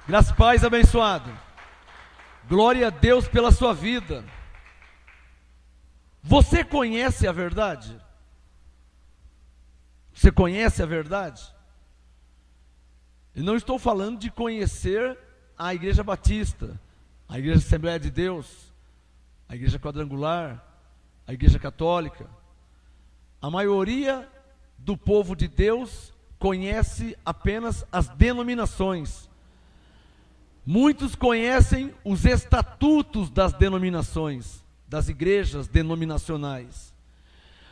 Graças e paz, abençoado. Glória a Deus pela sua vida. Você conhece a verdade? Você conhece a verdade? E não estou falando de conhecer a Igreja Batista, a Igreja Assembleia de Deus, a Igreja Quadrangular, a Igreja Católica. A maioria do povo de Deus conhece apenas as denominações. Muitos conhecem os estatutos das denominações, das igrejas denominacionais.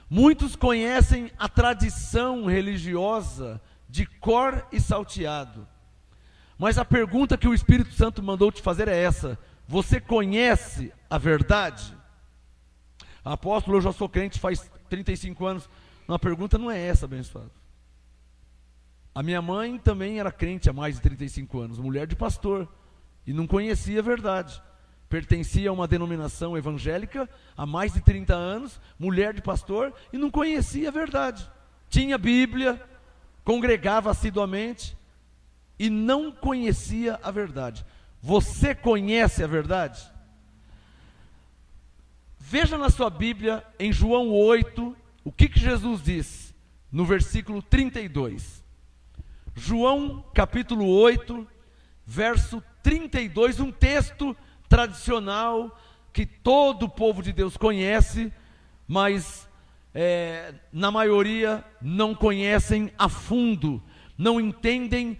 Muitos conhecem a tradição religiosa de cor e salteado. Mas a pergunta que o Espírito Santo mandou te fazer é essa: você conhece a verdade? Apóstolo, eu já sou crente faz 35 anos. Não, a pergunta não é essa, abençoado. A minha mãe também era crente há mais de 35 anos, mulher de pastor, e não conhecia a verdade. Pertencia a uma denominação evangélica há mais de 30 anos, mulher de pastor, e não conhecia a verdade. Tinha Bíblia, congregava assiduamente, e não conhecia a verdade. Você conhece a verdade? Veja na sua Bíblia, em João 8, o que Jesus diz, no versículo 32. João capítulo 8, verso 32, um texto tradicional que todo o povo de Deus conhece, mas na maioria não conhecem a fundo, não entendem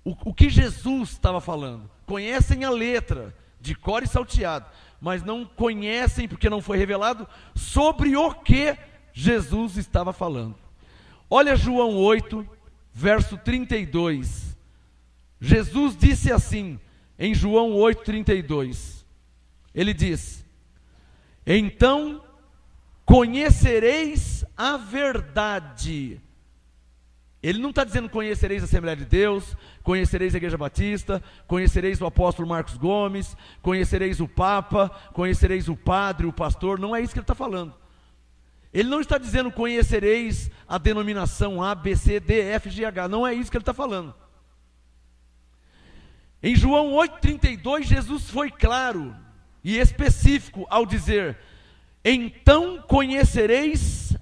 o que Jesus estava falando. Conhecem a letra, de cor e salteado, mas não conhecem, porque não foi revelado, sobre o que Jesus estava falando. Olha João 8, verso 32. Jesus disse assim, em João 8, 32. Ele diz: então conhecereis a verdade. Ele não está dizendo conhecereis a Assembleia de Deus, conhecereis a Igreja Batista, conhecereis o apóstolo Marcos Gomes, conhecereis o Papa, conhecereis o padre, o pastor. Não é isso que ele está falando. Ele não está dizendo conhecereis a denominação A, B, C, D, F, G, H. Não é isso que ele está falando. Em João 8,32, Jesus foi claro e específico ao dizer: então conhecereis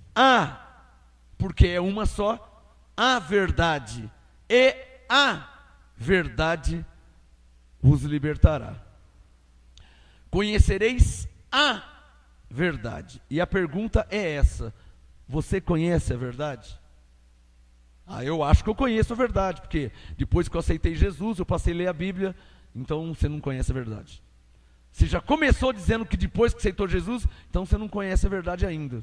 porque é uma só, a verdade, e a verdade vos libertará. Conhecereis a verdade. E a pergunta é essa: você conhece a verdade? Eu acho que eu conheço a verdade, porque depois que eu aceitei Jesus, eu passei a ler a Bíblia. Então você não conhece a verdade. Você já começou dizendo que depois que aceitou Jesus, então você não conhece a verdade ainda.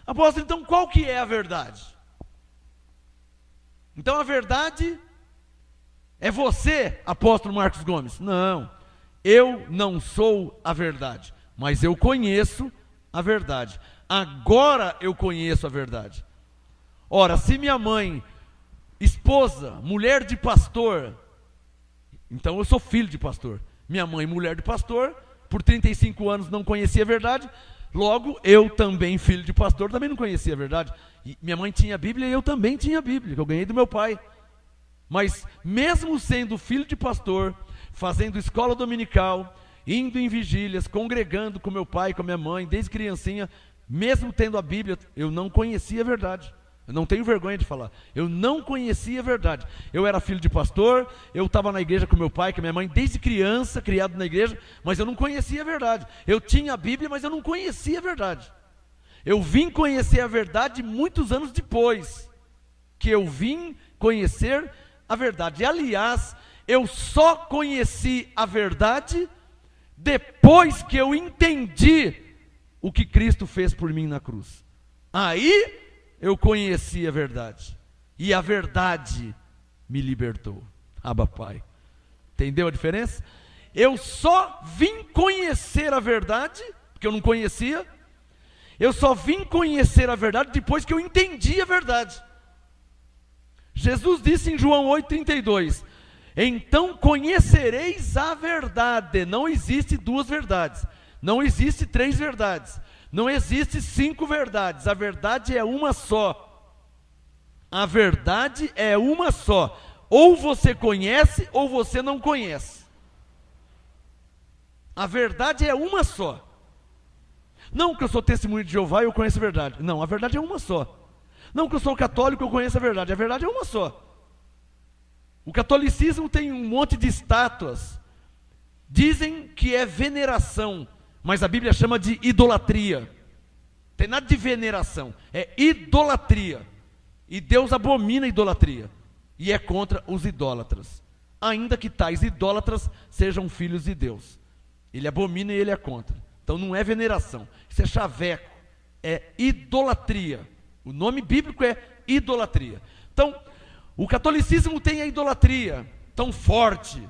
Apóstolo, então qual que é a verdade? Então a verdade é você, apóstolo Marcos Gomes? Não, eu não sou a verdade, mas eu conheço a verdade. Agora eu conheço a verdade. Ora, se minha mãe, esposa, mulher de pastor, então eu sou filho de pastor. Minha mãe, mulher de pastor, por 35 anos não conhecia a verdade, logo eu também, filho de pastor, também não conhecia a verdade. E minha mãe tinha a Bíblia e eu também tinha a Bíblia, que eu ganhei do meu pai. Mas mesmo sendo filho de pastor, fazendo escola dominical, indo em vigílias, congregando com meu pai e com a minha mãe, desde criancinha, mesmo tendo a Bíblia, eu não conhecia a verdade. Eu não tenho vergonha de falar. Eu não conhecia a verdade. Eu era filho de pastor, eu estava na igreja com meu pai e com a minha mãe, desde criança, criado na igreja, mas eu não conhecia a verdade. Eu tinha a Bíblia, mas eu não conhecia a verdade. Eu vim conhecer a verdade muitos anos depois, que eu vim conhecer a verdade. E, aliás, eu só conheci a verdade depois que eu entendi o que Cristo fez por mim na cruz. Aí eu conheci a verdade, e a verdade me libertou. Abba, Pai. Entendeu a diferença? Eu só vim conhecer a verdade, porque eu não conhecia. Eu só vim conhecer a verdade depois que eu entendi a verdade. Jesus disse em João 8,32: então conhecereis a verdade. Não existe duas verdades, não existe três verdades, não existe 5 verdades. A verdade é uma só. A verdade é uma só. ou você conhece ou você não conhece. A verdade é uma só. Não que eu sou testemunho de Jeová e eu conheço a verdade. Não, a verdade é uma só. Não que eu sou católico e eu conheço a verdade. A verdade é uma só. O catolicismo tem um monte de estátuas. Dizem que é veneração, mas a Bíblia chama de idolatria. Não tem nada de veneração, é idolatria. E Deus abomina a idolatria e é contra os idólatras, ainda que tais idólatras sejam filhos de Deus. Ele abomina e ele é contra. Então não é veneração, isso é chaveco, é idolatria. O nome bíblico é idolatria. Então, o catolicismo tem a idolatria tão forte.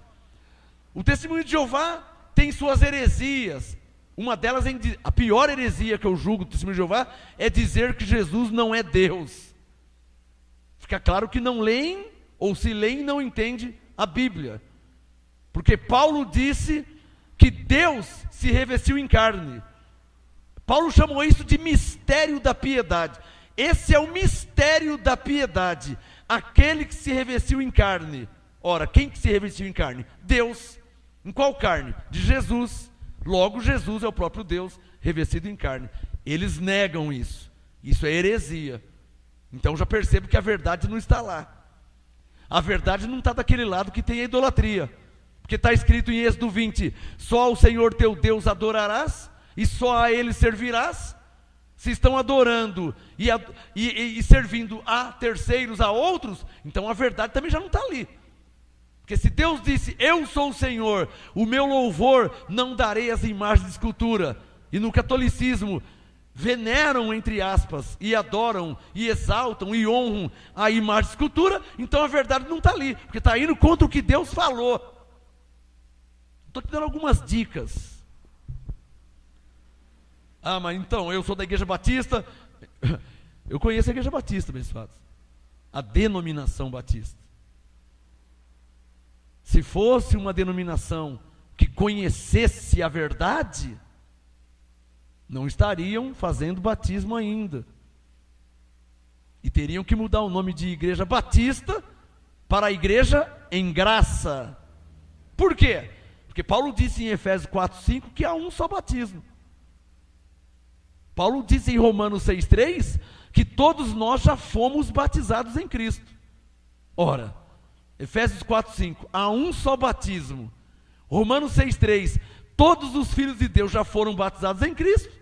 O testemunho de Jeová tem suas heresias. Uma delas, a pior heresia que eu julgo do testemunho de Jeová, é dizer que Jesus não é Deus. Fica claro que não leem, ou se leem, não entende a Bíblia. Porque Paulo disse que Deus se revestiu em carne. Paulo chamou isso de mistério da piedade. Esse é o mistério da piedade. Aquele que se revestiu em carne. Ora, quem que se revestiu em carne? Deus. Em qual carne? De Jesus. Logo, Jesus é o próprio Deus revestido em carne. Eles negam isso. Isso é heresia. Então já percebo que a verdade não está lá. A verdade não está daquele lado que tem a idolatria. Porque está escrito em Êxodo 20: só ao Senhor teu Deus adorarás, e só a Ele servirás. Se estão adorando e servindo a terceiros, a outros, então a verdade também já não está ali. Porque se Deus disse, eu sou o Senhor, o meu louvor não darei às imagens de escultura. E no catolicismo, veneram, entre aspas, e adoram, e exaltam, e honram a imagem de escultura, então a verdade não está ali, porque está indo contra o que Deus falou. Estou te dando algumas dicas. Ah, mas então, eu sou da Igreja Batista. Eu conheço a Igreja Batista, abençoados. A denominação batista. Se fosse uma denominação que conhecesse a verdade, não estariam fazendo batismo ainda. E teriam que mudar o nome de Igreja Batista para a Igreja em Graça. Por quê? Porque Paulo disse em Efésios 4:5 que há um só batismo. Paulo diz em Romanos 6:3 que todos nós já fomos batizados em Cristo. Ora, Efésios 4:5, há um só batismo. Romanos 6:3, todos os filhos de Deus já foram batizados em Cristo.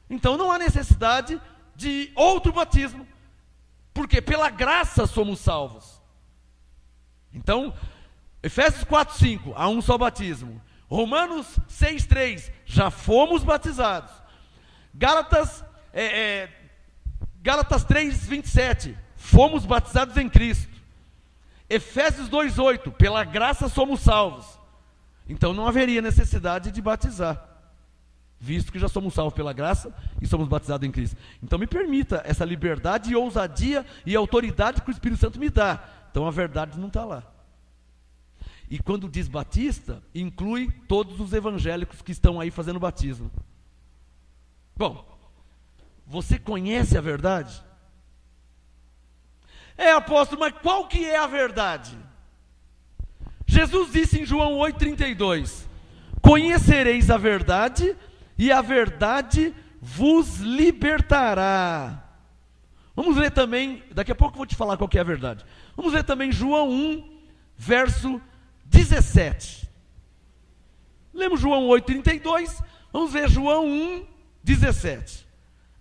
Então não há necessidade de outro batismo, porque pela graça somos salvos. Então, Efésios 4:5, há um só batismo. Romanos 6:3, já fomos batizados. Gálatas 3:27, fomos batizados em Cristo. Efésios 2:8, pela graça somos salvos. Então não haveria necessidade de batizar, visto que já somos salvos pela graça e somos batizados em Cristo. Então me permita essa liberdade e ousadia e autoridade que o Espírito Santo me dá. Então a verdade não está lá. E quando diz batista, inclui todos os evangélicos que estão aí fazendo batismo. Bom, você conhece a verdade? Apóstolo, mas qual que é a verdade? Jesus disse em João 8:32, conhecereis a verdade e a verdade vos libertará. Vamos ler também, daqui a pouco eu vou te falar qual que é a verdade. Vamos ler também João 1, verso 17. Lemos João 8:32, vamos ver João 1:17.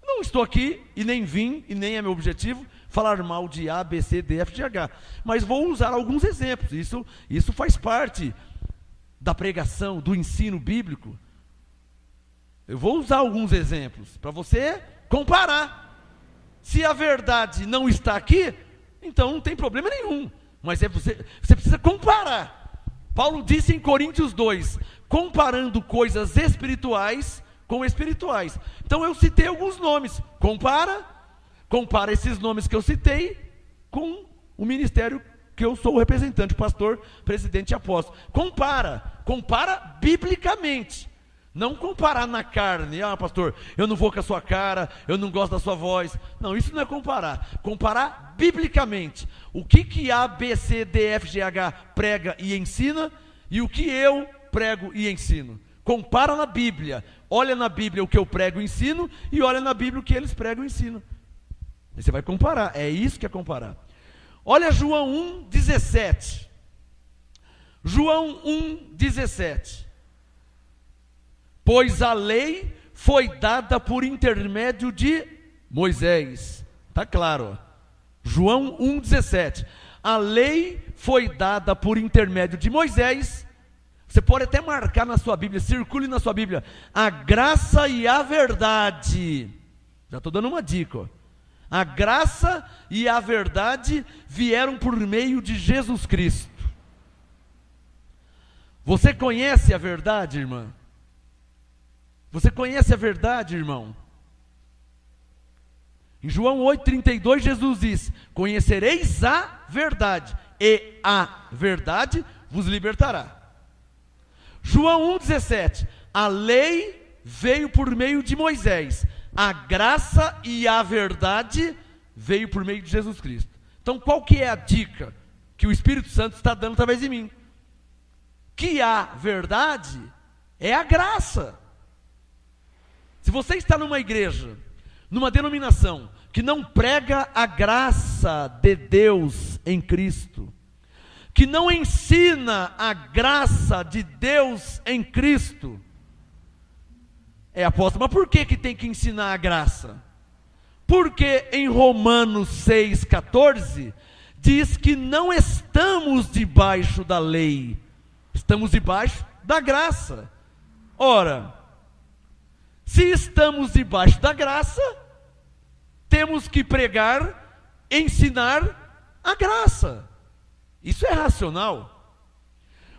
Não estou aqui, e nem vim, e nem é meu objetivo, falar mal de A, B, C, D, F, G, H. Mas vou usar alguns exemplos. Isso faz parte da pregação, do ensino bíblico. Eu vou usar alguns exemplos para você comparar. Se a verdade não está aqui, então não tem problema nenhum. Mas você precisa comparar. Paulo disse em Coríntios 2, comparando coisas espirituais com espirituais. Então eu citei alguns nomes. Compara esses nomes que eu citei com o ministério que eu sou o representante, pastor, presidente e apóstolo. Compara biblicamente. Não comparar na carne. Ah, pastor, eu não vou com a sua cara, eu não gosto da sua voz. Não, isso não é comparar. Comparar biblicamente. O que A, B, C, D, F, G, H prega e ensina e o que eu prego e ensino. Compara na Bíblia. Olha na Bíblia o que eu prego e ensino e olha na Bíblia o que eles pregam e ensinam. Aí você vai comparar. É isso que é comparar. Olha João 1,17. João 1,17. Pois a lei foi dada por intermédio de Moisés. Está claro. João 1,17. A lei foi dada por intermédio de Moisés. Você pode até marcar na sua Bíblia, circule na sua Bíblia, a graça e a verdade. Já estou dando uma dica. Ó. A graça e a verdade vieram por meio de Jesus Cristo. Você conhece a verdade, irmã? Você conhece a verdade, irmão? Em João 8,32, Jesus diz: conhecereis a verdade, e a verdade vos libertará. João 1,17, a lei veio por meio de Moisés, a graça e a verdade veio por meio de Jesus Cristo. Então qual que é a dica que o Espírito Santo está dando através de mim? Que a verdade é a graça. Se você está numa igreja, numa denominação, que não prega a graça de Deus em Cristo, que não ensina a graça de Deus em Cristo, apóstolo, mas por que tem que ensinar a graça? Porque em Romanos 6,14, diz que não estamos debaixo da lei, estamos debaixo da graça. Ora, se estamos debaixo da graça, temos que pregar, ensinar a graça. Isso é racional.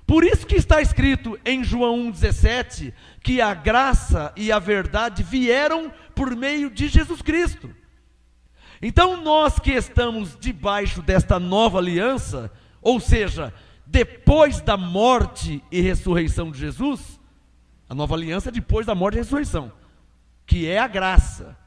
Por isso que está escrito em João 1,17, que a graça e a verdade vieram por meio de Jesus Cristo. Então nós que estamos debaixo desta nova aliança, ou seja, depois da morte e ressurreição de Jesus, a nova aliança é depois da morte e ressurreição, que é a graça.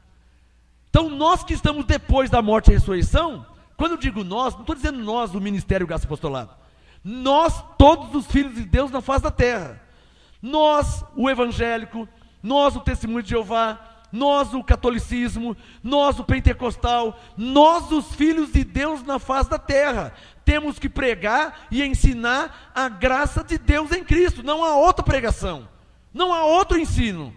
Então nós que estamos depois da morte e ressurreição, quando eu digo nós, não estou dizendo nós do Ministério Graça e Apostolado, nós todos os filhos de Deus na face da terra, nós o evangélico, nós o testemunho de Jeová, nós o catolicismo, nós o pentecostal, nós os filhos de Deus na face da terra, temos que pregar e ensinar a graça de Deus em Cristo, não há outra pregação, não há outro ensino.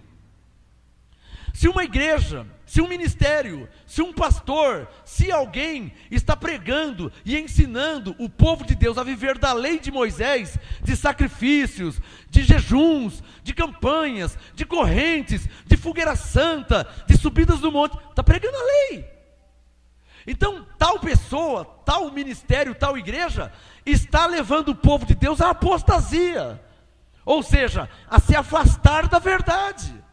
Se uma igreja, se um ministério, se um pastor, se alguém está pregando e ensinando o povo de Deus a viver da lei de Moisés, de sacrifícios, de jejuns, de campanhas, de correntes, de fogueira santa, de subidas do monte, está pregando a lei. Então, tal pessoa, tal ministério, tal igreja, está levando o povo de Deus à apostasia, ou seja, a se afastar da verdade.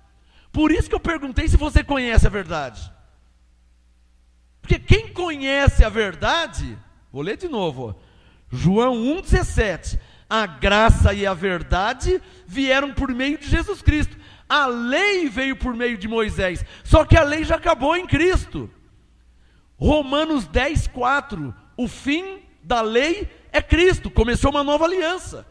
Por isso que eu perguntei se você conhece a verdade. Porque quem conhece a verdade, vou ler de novo, ó, João 1,17, a graça e a verdade vieram por meio de Jesus Cristo. A lei veio por meio de Moisés, só que a lei já acabou em Cristo. Romanos 10,4, o fim da lei é Cristo, começou uma nova aliança.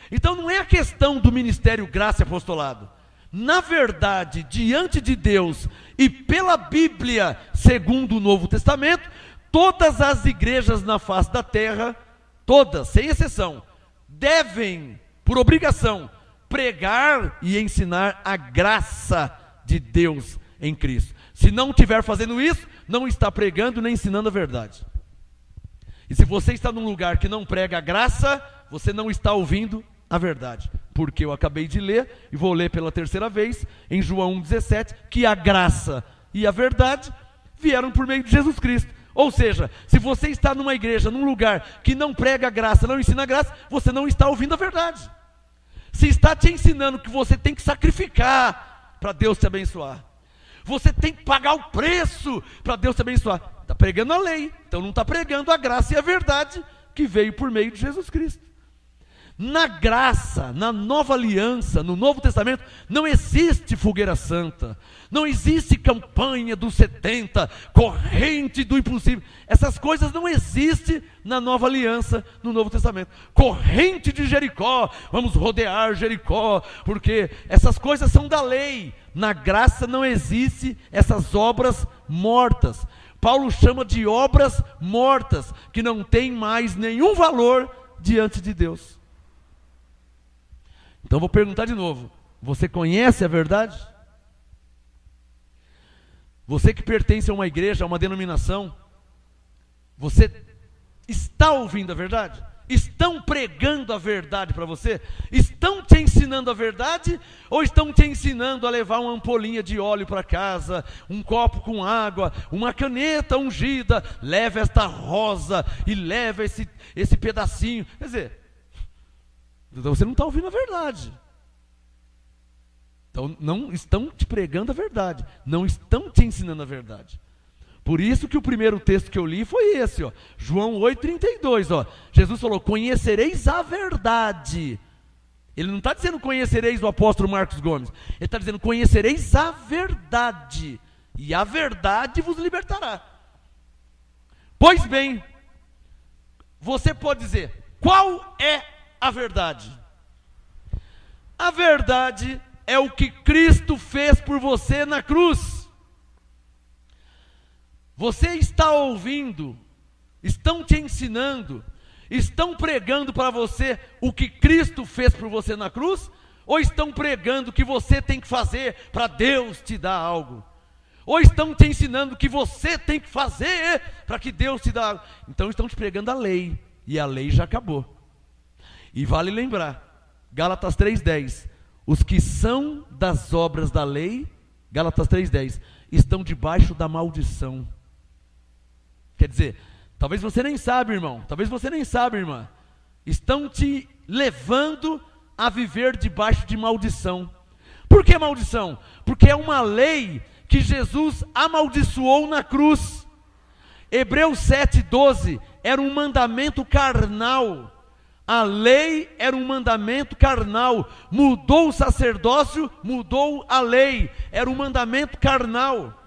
Então não é a questão do ministério graça e apostolado. Na verdade, diante de Deus e pela Bíblia, segundo o Novo Testamento, todas as igrejas na face da terra, todas, sem exceção, devem, por obrigação, pregar e ensinar a graça de Deus em Cristo. Se não estiver fazendo isso, não está pregando nem ensinando a verdade. E se você está num lugar que não prega a graça, você não está ouvindo a verdade. Porque eu acabei de ler, e vou ler pela terceira vez, em João 1,17, que a graça e a verdade vieram por meio de Jesus Cristo. Ou seja, se você está numa igreja, num lugar que não prega a graça, não ensina a graça, você não está ouvindo a verdade. Se está te ensinando que você tem que sacrificar para Deus te abençoar, você tem que pagar o preço para Deus te abençoar, está pregando a lei, então não está pregando a graça e a verdade que veio por meio de Jesus Cristo. Na graça, na nova aliança, no Novo Testamento, não existe fogueira santa, não existe campanha dos 70, corrente do impossível. Essas coisas não existem na nova aliança, no Novo Testamento. Corrente de Jericó, vamos rodear Jericó, porque essas coisas são da lei. Na graça não existe essas obras mortas. Paulo chama de obras mortas, que não têm mais nenhum valor diante de Deus. Então vou perguntar de novo: você conhece a verdade? Você que pertence a uma igreja, a uma denominação, você está ouvindo a verdade? Estão pregando a verdade para você? Estão te ensinando a verdade? Ou estão te ensinando a levar uma ampolinha de óleo para casa, um copo com água, uma caneta ungida, leva esta rosa e leva esse pedacinho? Quer dizer, então você não está ouvindo a verdade. Então não estão te pregando a verdade, não estão te ensinando a verdade. Por isso que o primeiro texto que eu li foi esse, ó, João 8,32, ó. Jesus falou: conhecereis a verdade. Ele não está dizendo conhecereis o apóstolo Marcos Gomes, ele está dizendo conhecereis a verdade, e a verdade vos libertará. Pois bem, você pode dizer: qual é a verdade? A verdade é o que Cristo fez por você na cruz. Você está ouvindo, estão te ensinando, estão pregando para você o que Cristo fez por você na cruz? Ou estão pregando o que você tem que fazer para Deus te dar algo? Ou estão te ensinando o que você tem que fazer para que Deus te dê algo? Então estão te pregando a lei, e a lei já acabou. E vale lembrar, Gálatas 3,10, os que são das obras da lei, Gálatas 3,10, estão debaixo da maldição. Quer dizer, talvez você nem sabe, irmão, talvez você nem sabe, irmã, estão te levando a viver debaixo de maldição. Por que maldição? Porque é uma lei que Jesus amaldiçoou na cruz. Hebreus 7,12 era um mandamento carnal. A lei era um mandamento carnal. Mudou o sacerdócio, mudou a lei. Era um mandamento carnal.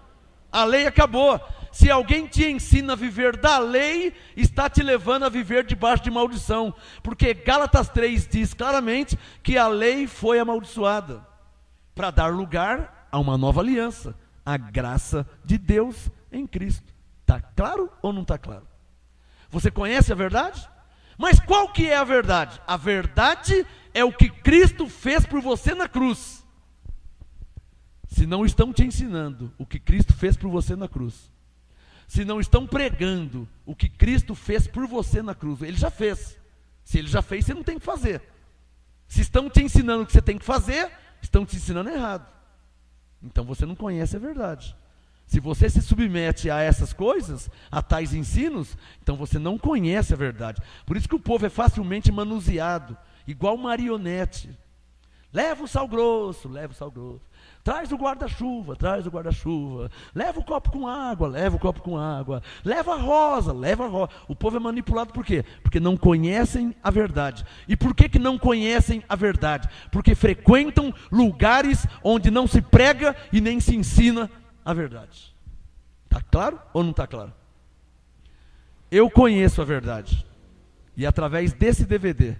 A lei acabou. Se alguém te ensina a viver da lei, está te levando a viver debaixo de maldição. Porque Gálatas 3 diz claramente que a lei foi amaldiçoada para dar lugar a uma nova aliança, a graça de Deus em Cristo. Está claro ou não está claro? Você conhece a verdade? Mas qual que é a verdade? A verdade é o que Cristo fez por você na cruz. Se não estão te ensinando o que Cristo fez por você na cruz, se não estão pregando o que Cristo fez por você na cruz, Ele já fez. Se Ele já fez, você não tem que fazer. Se estão te ensinando o que você tem que fazer, estão te ensinando errado. Então você não conhece a verdade. Se você se submete a essas coisas, a tais ensinos, então você não conhece a verdade. Por isso que o povo é facilmente manuseado, igual marionete. Leva o sal grosso, leva o sal grosso. Traz o guarda-chuva, traz o guarda-chuva. Leva o copo com água, leva o copo com água. Leva a rosa, leva a rosa. O povo é manipulado por quê? Porque não conhecem a verdade. E por que não conhecem a verdade? Porque frequentam lugares onde não se prega e nem se ensina a verdade. Está claro ou não está claro? Eu conheço a verdade. E através desse DVD,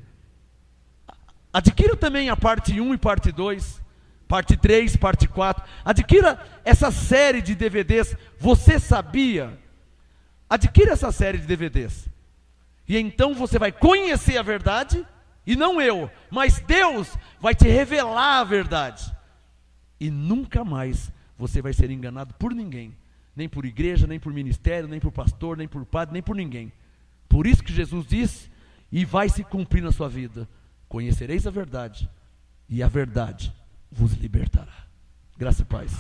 adquira também a parte 1 e parte 2, parte 3, parte 4. Adquira essa série de DVDs. Você sabia? Adquira essa série de DVDs. E então você vai conhecer a verdade, e não eu, mas Deus vai te revelar a verdade. E nunca mais você vai ser enganado por ninguém. Nem por igreja, nem por ministério, nem por pastor, nem por padre, nem por ninguém. Por isso que Jesus disse, e vai se cumprir na sua vida: conhecereis a verdade, e a verdade vos libertará. Graça e paz.